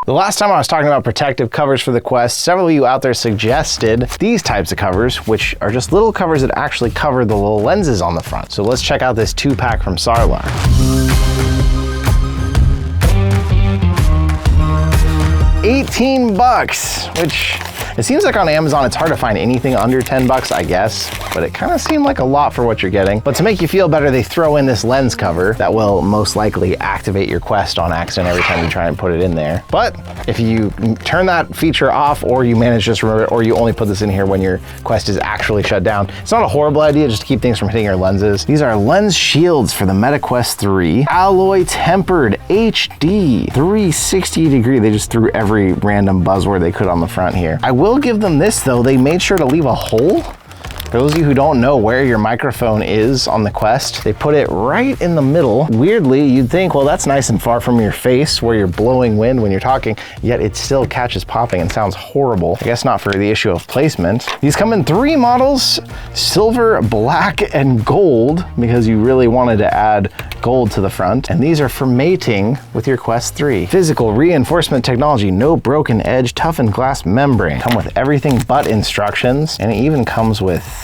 The last time I was talking about protective covers for the Quest, several of you out there suggested these types of covers, which are just little covers that actually cover the little lenses on the front. So let's check out this 2-pack from Sarlar. $18, which it seems like on Amazon it's hard to find anything under 10 bucks, I guess, but it kind of seemed like a lot for what you're getting. But to make you feel better, they throw in this lens cover that will most likely activate your Quest on accident every time you try and put it in there. But if you turn that feature off, or you manage to just remember it, or you only put this in here when your Quest is actually shut down, it's not a horrible idea just to keep things from hitting your lenses. These are lens shields for the Meta Quest 3. Alloy tempered HD 360 degree. They just threw every random buzzword they could on the front here. I will give them this though, they made sure to leave a hole. For those of you who don't know where your microphone is on the Quest, they put it right in the middle. Weirdly, you'd think, well, that's nice and far from your face where you're blowing wind when you're talking, yet it still catches popping and sounds horrible. I guess not for the issue of placement. These come in 3 models, silver, black, and gold, because you really wanted to add gold to the front. And these are for mating with your Quest 3. Physical reinforcement technology, no broken edge, toughened glass membrane. Come with everything but instructions, and it even comes with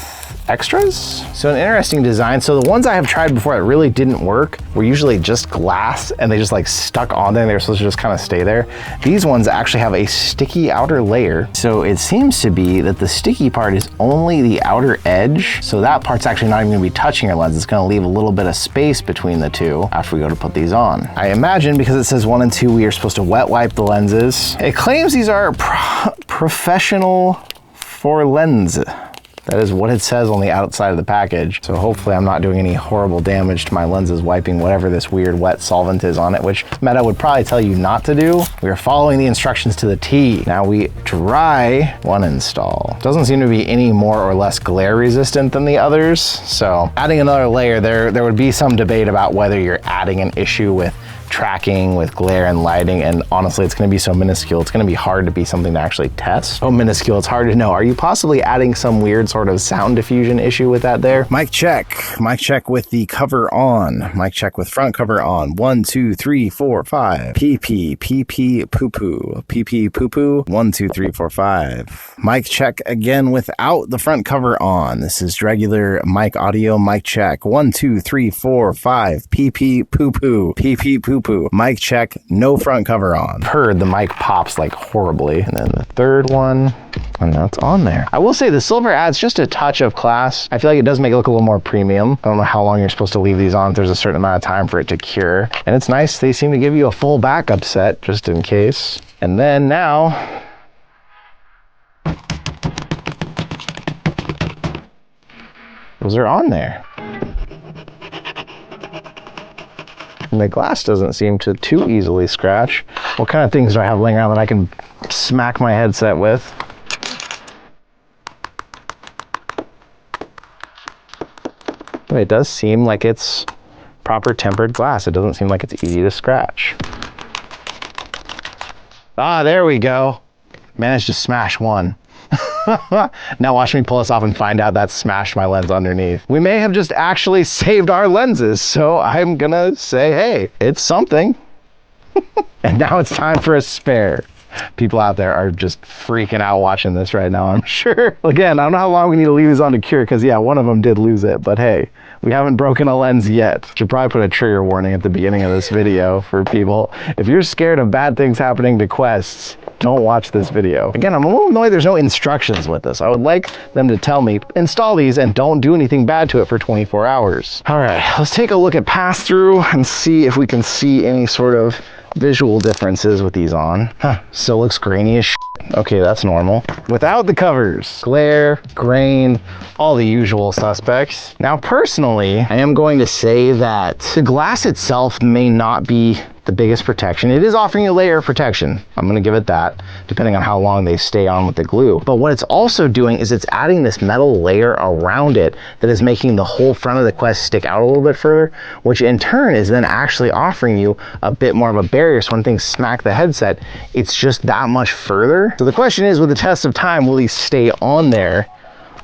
extras. So an interesting design. So the ones I have tried before that really didn't work were usually just glass and they just like stuck on there and they were supposed to just kind of stay there. These ones actually have a sticky outer layer. So it seems to be that the sticky part is only the outer edge. So that part's actually not even gonna be touching your lens. It's gonna leave a little bit of space between the two after we go to put these on. I imagine because it says 1 and 2, we are supposed to wet wipe the lenses. It claims these are professional for lens. That is what it says on the outside of the package. So hopefully I'm not doing any horrible damage to my lenses wiping whatever this weird wet solvent is on it, which Meta would probably tell you not to do. We are following the instructions to the T. Now we dry one install. Doesn't seem to be any more or less glare resistant than the others. So adding another layer, there would be some debate about whether you're adding an issue with tracking, with glare and lighting, and honestly it's going to be so minuscule, it's going to be hard to be something to actually test. Oh, minuscule, it's hard to know. Are you possibly adding some weird sort of sound diffusion issue with that there? Mic check with the cover on, mic check with front cover on. 1 2 3 4 5 PP poo poo PP poo poo. 1 2 3 4 5. Mic check again without the front cover on. This is regular mic audio. Mic check 1 2 3 4 5 PP poo poo PP poo poo. Mic check, no front cover on. Heard the mic pops like horribly. And then the third one, and that's on there. I will say the silver adds just a touch of class. I feel like it does make it look a little more premium. I don't know how long you're supposed to leave these on. There's a certain amount of time for it to cure. And it's nice, they seem to give you a full backup set just in case. And then now, those are on there. And the glass doesn't seem to too easily scratch. What kind of things do I have laying around that I can smack my headset with? But it does seem like it's proper tempered glass. It doesn't seem like it's easy to scratch. Ah, there we go. Managed to smash one. Now watch me pull this off and find out that smashed my lens underneath. We may have just actually saved our lenses, so I'm gonna say, hey, it's something. And now it's time for a spare. People out there are just freaking out watching this right now, I'm sure. Again, I don't know how long we need to leave these on to cure, because yeah, one of them did lose it, but hey, we haven't broken a lens yet. Should probably put a trigger warning at the beginning of this video for people. If you're scared of bad things happening to Quests, don't watch this video. Again, I'm a little annoyed there's no instructions with this. I would like them to tell me, install these and don't do anything bad to it for 24 hours. All right, let's take a look at pass-through and see if we can see any sort of visual differences with these on. Still looks grainy as shit. Okay, that's normal. Without the covers, glare, grain, all the usual suspects. Now, personally, I am going to say that the glass itself may not be the biggest protection. It is offering a layer of protection. I'm gonna give it that, depending on how long they stay on with the glue. But what it's also doing is it's adding this metal layer around it that is making the whole front of the Quest stick out a little bit further, which in turn is then actually offering you a bit more of a barrier. So when things smack the headset, it's just that much further. So the question is, with the test of time, will these stay on there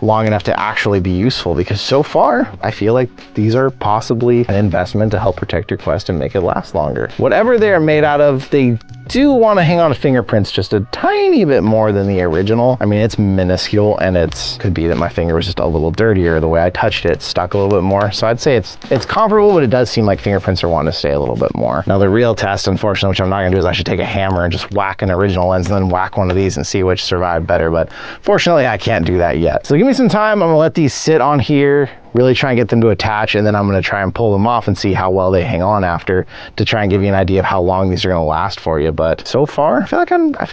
long enough to actually be useful? Because so far, I feel like these are possibly an investment to help protect your Quest and make it last longer. Whatever they're made out of, they do want to hang on to fingerprints just a tiny bit more than the original. I mean, it's minuscule, and it could be that my finger was just a little dirtier. The way I touched it stuck a little bit more. So I'd say it's comparable, but it does seem like fingerprints are wanting to stay a little bit more. Now the real test, unfortunately, which I'm not gonna do, is I should take a hammer and just whack an original lens and then whack one of these and see which survived better. But fortunately, I can't do that yet. So give me some time. I'm gonna let these sit on here, really try and get them to attach, and then I'm gonna try and pull them off and see how well they hang on after, to try and give you an idea of how long these are gonna last for you. But so far, I feel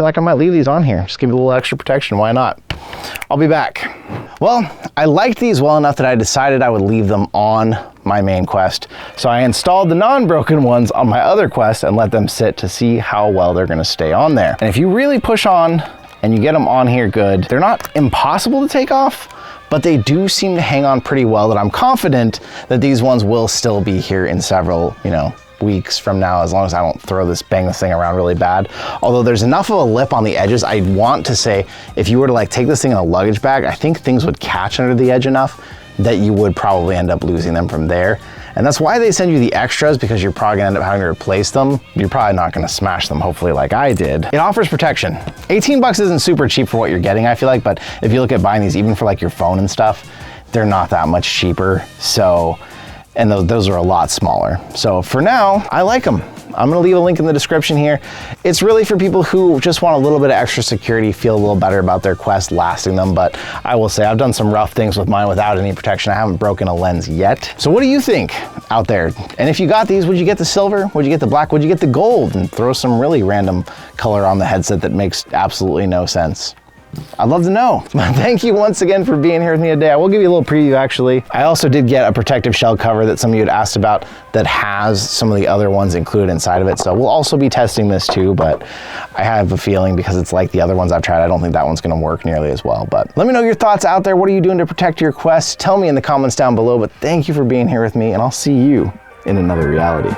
like I might leave these on here. Just give it a little extra protection, why not? I'll be back. Well, I liked these well enough that I decided I would leave them on my main Quest. So I installed the non-broken ones on my other Quest and let them sit to see how well they're gonna stay on there. And if you really push on and you get them on here good, they're not impossible to take off, but they do seem to hang on pretty well, that I'm confident that these ones will still be here in several, weeks from now, as long as I don't bang this thing around really bad. Although there's enough of a lip on the edges, I want to say, if you were to take this thing in a luggage bag, I think things would catch under the edge enough that you would probably end up losing them from there. And that's why they send you the extras, because you're probably gonna end up having to replace them. You're probably not gonna smash them, hopefully, like I did. It offers protection. 18 bucks isn't super cheap for what you're getting, I feel like, but if you look at buying these, even for your phone and stuff, they're not that much cheaper. So, and those are a lot smaller. So for now, I like them. I'm gonna leave a link in the description here. It's really for people who just want a little bit of extra security, feel a little better about their Quest lasting them, but I will say I've done some rough things with mine without any protection. I haven't broken a lens yet. So what do you think out there? And if you got these, would you get the silver? Would you get the black? Would you get the gold and throw some really random color on the headset that makes absolutely no sense? I'd love to know. Thank you once again for being here with me today. I will give you a little preview, actually. I also did get a protective shell cover that some of you had asked about that has some of the other ones included inside of it. So we'll also be testing this too, but I have a feeling, because it's like the other ones I've tried, I don't think that one's gonna work nearly as well. But let me know your thoughts out there. What are you doing to protect your Quest? Tell me in the comments down below, but thank you for being here with me, and I'll see you in another reality.